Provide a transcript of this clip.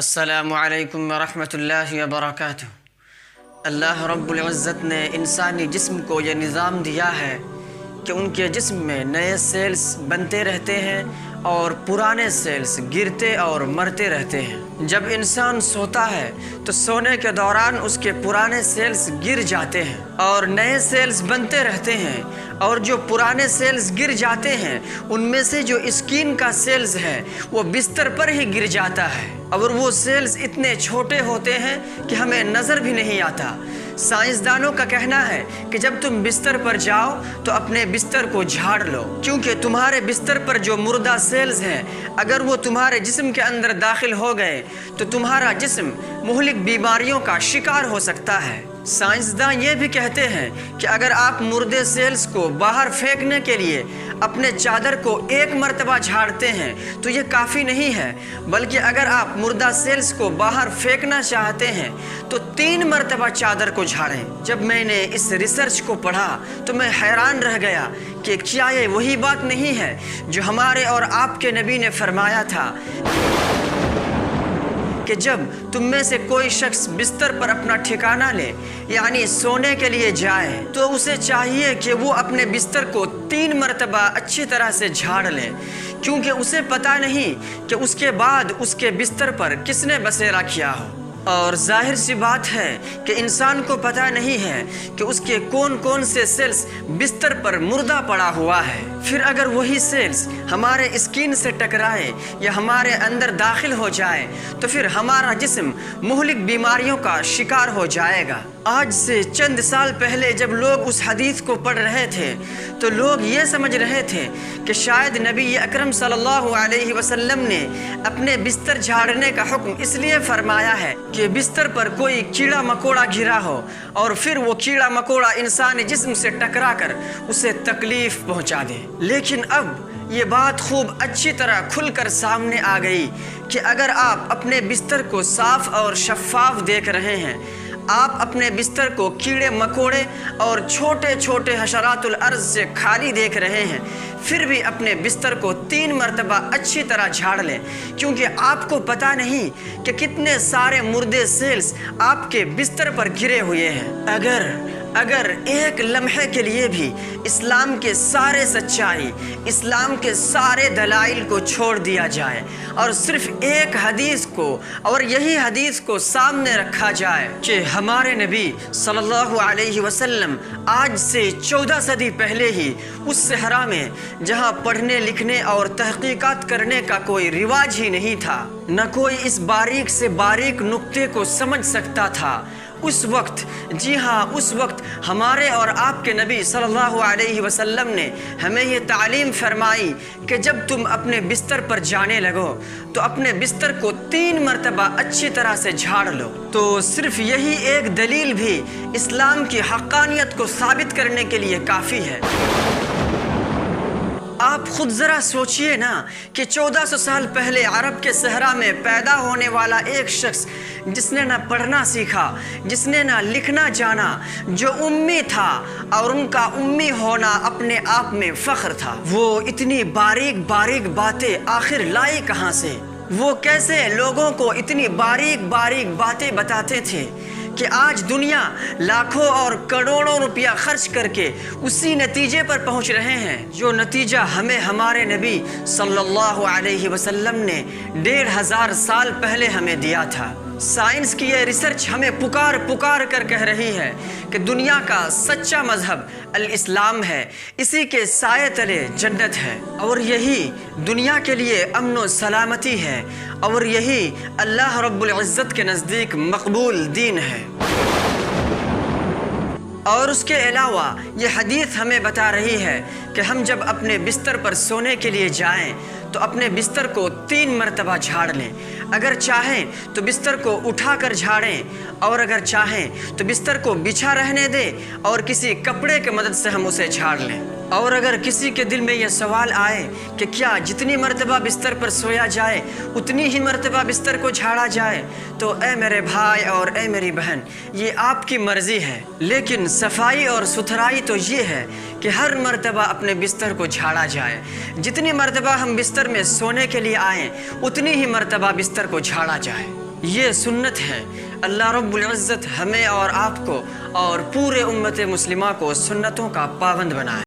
السلام علیکم ورحمۃ اللہ وبرکاتہ۔ اللہ رب العزت نے انسانی جسم کو یہ نظام دیا ہے کہ ان کے جسم میں نئے سیلز بنتے رہتے ہیں اور پرانے سیلز گرتے اور مرتے رہتے ہیں۔ جب انسان سوتا ہے تو سونے کے دوران اس کے پرانے سیلز گر جاتے ہیں اور نئے سیلز بنتے رہتے ہیں، اور جو پرانے سیلز گر جاتے ہیں ان میں سے جو اسکن کا سیلز ہے وہ بستر پر ہی گر جاتا ہے، اور وہ سیلز اتنے چھوٹے ہوتے ہیں کہ ہمیں نظر بھی نہیں آتا۔ سائنسدانوں کا کہنا ہے کہ جب تم بستر پر جاؤ تو اپنے بستر کو جھاڑ لو، کیونکہ تمہارے بستر پر جو مردہ سیلز ہیں اگر وہ تمہارے جسم کے اندر داخل ہو گئے تو تمہارا جسم مہلک بیماریوں کا شکار ہو سکتا ہے۔ سائنسداں یہ بھی کہتے ہیں کہ اگر آپ مردے سیلز کو باہر پھینکنے کے لیے اپنے چادر کو ایک مرتبہ جھاڑتے ہیں تو یہ کافی نہیں ہے، بلکہ اگر آپ مردہ سیلز کو باہر پھینکنا چاہتے ہیں تو 3 مرتبہ چادر کو جھاڑیں۔ جب میں نے اس ریسرچ کو پڑھا تو میں حیران رہ گیا کہ کیا یہ وہی بات نہیں ہے جو ہمارے اور آپ کے نبی نے فرمایا تھا کہ جب تم میں سے کوئی شخص بستر پر اپنا ٹھکانہ لے یعنی سونے کے لیے جائے تو اسے چاہیے کہ وہ اپنے بستر کو 3 مرتبہ اچھی طرح سے جھاڑ لے، کیونکہ اسے پتہ نہیں کہ اس کے بعد اس کے بستر پر کس نے بسیرا کیا ہو۔ اور ظاہر سی بات ہے کہ انسان کو پتہ نہیں ہے کہ اس کے کون کون سے سیلز بستر پر مردہ پڑا ہوا ہے۔ پھر اگر وہی سیلز ہمارے اسکن سے ٹکرائے یا ہمارے اندر داخل ہو جائے تو پھر ہمارا جسم مہلک بیماریوں کا شکار ہو جائے گا۔ آج سے چند سال پہلے جب لوگ اس حدیث کو پڑھ رہے تھے تو لوگ یہ سمجھ رہے تھے کہ شاید نبی اکرم صلی اللہ علیہ وسلم نے اپنے بستر جھاڑنے کا حکم اس لیے فرمایا ہے کہ بستر پر کوئی کیڑا مکوڑا گرا ہو اور پھر وہ کیڑا مکوڑا انسانی جسم سے ٹکرا کر اسے تکلیف پہنچا دے۔ لیکن اب یہ بات خوب اچھی طرح کھل کر سامنے آ گئی کہ اگر آپ اپنے بستر کو صاف اور شفاف دیکھ رہے ہیں، آپ اپنے بستر کو کیڑے مکوڑے اور چھوٹے چھوٹے حشرات الارض سے خالی دیکھ رہے ہیں، پھر بھی اپنے بستر کو 3 مرتبہ اچھی طرح جھاڑ لیں، کیونکہ آپ کو پتہ نہیں کہ کتنے سارے مردے سیلز آپ کے بستر پر گرے ہوئے ہیں۔ اگر ایک لمحے کے لیے بھی اسلام کے سارے سچائی، اسلام کے سارے دلائل کو چھوڑ دیا جائے اور صرف ایک حدیث کو اور یہی حدیث کو سامنے رکھا جائے کہ ہمارے نبی صلی اللہ علیہ وسلم آج سے 14 صدی پہلے ہی اس صحرا میں جہاں پڑھنے لکھنے اور تحقیقات کرنے کا کوئی رواج ہی نہیں تھا، نہ کوئی اس باریک سے باریک نقطے کو سمجھ سکتا تھا، اس وقت، جی ہاں اس وقت ہمارے اور آپ کے نبی صلی اللہ علیہ وسلم نے ہمیں یہ تعلیم فرمائی کہ جب تم اپنے بستر پر جانے لگو تو اپنے بستر کو 3 مرتبہ اچھی طرح سے جھاڑ لو۔ تو صرف یہی ایک دلیل بھی اسلام کی حقانیت کو ثابت کرنے کے لیے کافی ہے۔ آپ خود ذرا سوچئے نا کہ 1400 سال پہلے عرب کے صحرا میں پیدا ہونے والا ایک شخص جس نے نہ پڑھنا سیکھا، جس نے نہ لکھنا جانا، جو امی تھا اور ان کا امی ہونا اپنے آپ میں فخر تھا، وہ اتنی باریک باریک باتیں آخر لائی کہاں سے؟ وہ کیسے لوگوں کو اتنی باریک باریک باتیں بتاتے تھے کہ آج دنیا لاکھوں اور کروڑوں روپیہ خرچ کر کے اسی نتیجے پر پہنچ رہے ہیں جو نتیجہ ہمیں ہمارے نبی صلی اللہ علیہ وسلم نے 1500 سال پہلے ہمیں دیا تھا۔ سائنس کی یہ ریسرچ ہمیں پکار کر کہہ رہی ہے کہ دنیا کا سچا مذہب الاسلام ہے، اسی کے سائے تلے جنت ہے، اور یہی دنیا کے لیے امن و سلامتی ہے، اور یہی اللہ رب العزت کے نزدیک مقبول دین ہے۔ اور اس کے علاوہ یہ حدیث ہمیں بتا رہی ہے کہ ہم جب اپنے بستر پر سونے کے لیے جائیں تو اپنے بستر کو 3 مرتبہ جھاڑ لیں، اگر چاہیں تو بستر کو اٹھا کر جھاڑیں، اور اگر چاہیں تو بستر کو بچھا رہنے دیں اور کسی کپڑے کی مدد سے ہم اسے جھاڑ لیں۔ اور اگر کسی کے دل میں یہ سوال آئے کہ کیا جتنی مرتبہ بستر پر سویا جائے اتنی ہی مرتبہ بستر کو جھاڑا جائے، تو اے میرے بھائی اور اے میری بہن، یہ آپ کی مرضی ہے، لیکن صفائی اور ستھرائی تو یہ ہے کہ ہر مرتبہ اپنے بستر کو جھاڑا جائے۔ جتنی مرتبہ ہم بستر میں سونے کے لیے آئیں اتنی ہی مرتبہ بستر کو جھاڑا جائے۔ یہ سنت ہے۔ اللہ رب العزت ہمیں اور آپ کو اور پورے امت مسلمہ کو سنتوں کا پابند بنائے۔